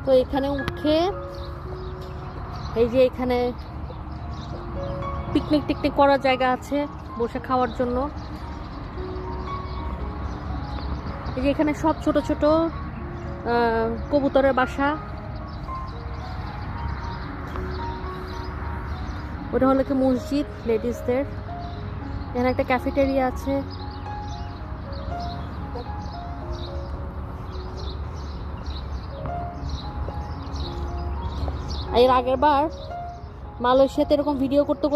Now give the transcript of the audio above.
তো এখানে উঠে এই যে এখানে পিকনিক টিকনিক করার জায়গা আছে বসে খাওয়ার জন্য। এই যে এখানে সব ছোট ছোট কবুতরের বাসা। ওটা হলো কি মসজিদ লেডিসদের। এখানে একটা ক্যাফেটেরিয়া আছে। এর আগের বার মালয়েশিয়াতে এরকম ভিডিও করতে